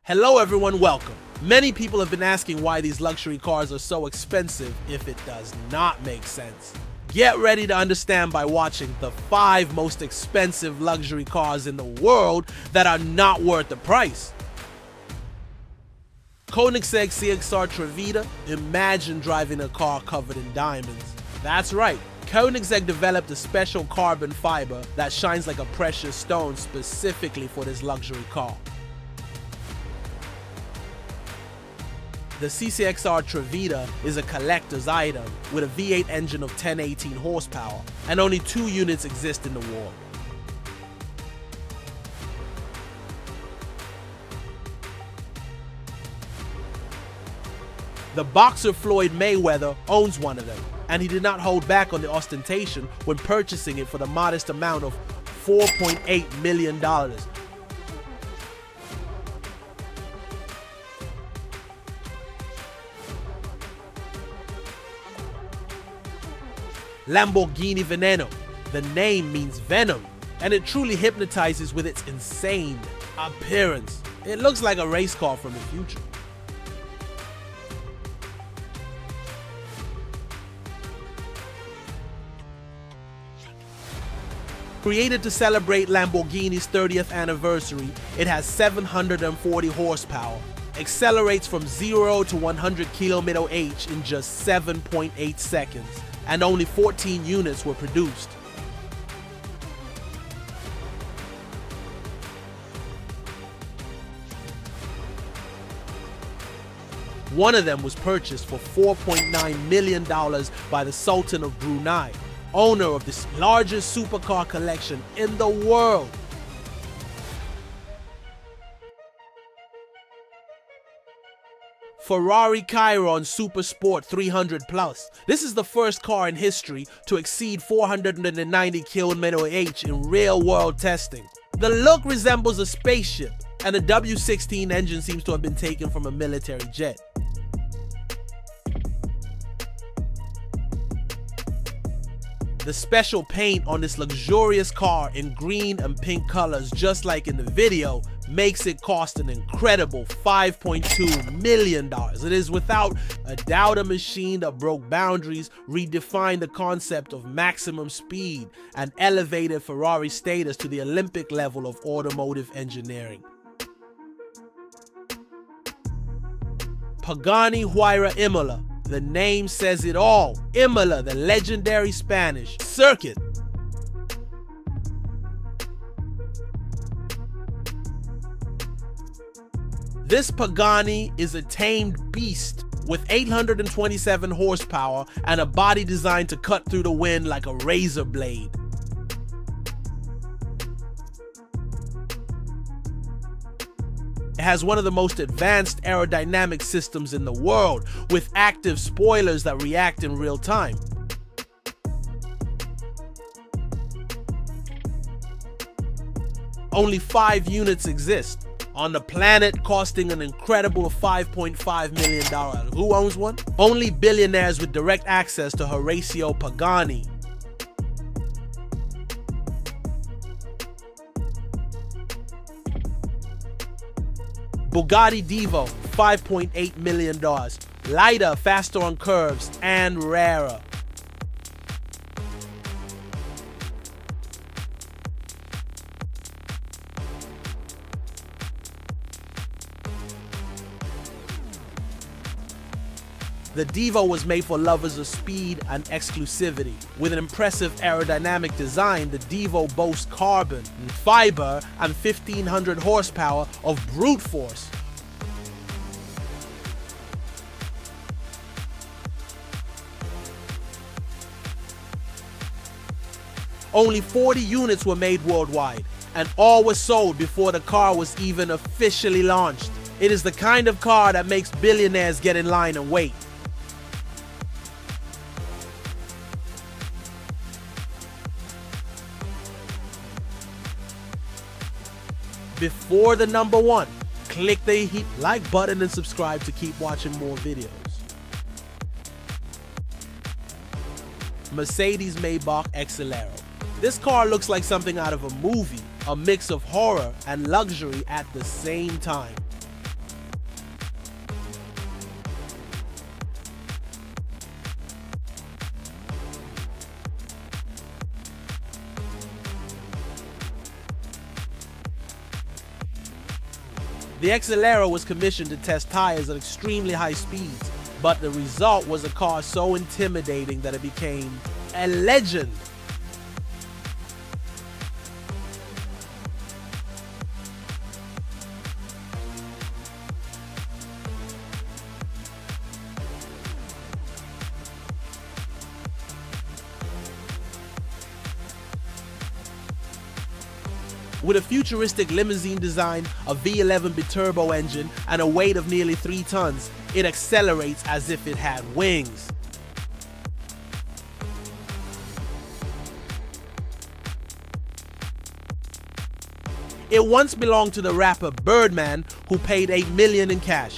Hello everyone, welcome. Many people have been asking why these luxury cars are so expensive if it does not make sense. Get ready to understand by watching the 5 most expensive luxury cars in the world that are not worth the price. Koenigsegg CXR Trevita. Imagine driving a car covered in diamonds. That's right. Koenigsegg developed a special carbon fiber that shines like a precious stone specifically for this luxury car. The CCXR Trevita is a collector's item with a V8 engine of 1018 horsepower, and only 2 units exist in the world. The boxer Floyd Mayweather owns one of them, and he did not hold back on the ostentation when purchasing it for the modest amount of $4.8 million. Lamborghini Veneno. The name means venom, and it truly hypnotizes with its insane appearance. It looks like a race car from the future. Created to celebrate Lamborghini's 30th anniversary, it has 740 horsepower, accelerates from 0 to 100 km/h in just 7.8 seconds, and only 14 units were produced. One of them was purchased for $4.9 million by the Sultan of Brunei, owner of the largest supercar collection in the world. Ferrari Chiron Super Sport 300 Plus. This is the first car in history to exceed 490 km/h in real-world testing. The look resembles a spaceship, and the W16 engine seems to have been taken from a military jet. The special paint on this luxurious car in green and pink colors, just like in the video, makes it cost an incredible $5.2 million. It is without a doubt a machine that broke boundaries, redefined the concept of maximum speed, and elevated Ferrari's status to the Olympic level of automotive engineering. Pagani Huayra Imola. The name says it all. Imola, the legendary Spanish circuit. This Pagani is a tamed beast with 827 horsepower and a body designed to cut through the wind like a razor blade. It has one of the most advanced aerodynamic systems in the world, with active spoilers that react in real time. Only 5 units exist on the planet, costing an incredible $5.5 million. Who owns one? Only billionaires with direct access to Horacio Pagani. Bugatti Divo, $5.8 million. Lighter, faster on curves, and rarer. The Divo was made for lovers of speed and exclusivity. With an impressive aerodynamic design, the Divo boasts carbon, fiber, and 1,500 horsepower of brute force. Only 40 units were made worldwide, and all were sold before the car was even officially launched. It is the kind of car that makes billionaires get in line and wait. Before the number 1, click the like button and subscribe to keep watching more videos. Mercedes Maybach Exelero. This car looks like something out of a movie, a mix of horror and luxury at the same time. The Accelera was commissioned to test tires at extremely high speeds, but the result was a car so intimidating that it became a legend. With a futuristic limousine design, a V11 biturbo engine, and a weight of nearly 3 tons, it accelerates as if it had wings. It once belonged to the rapper Birdman, who paid $8 million in cash.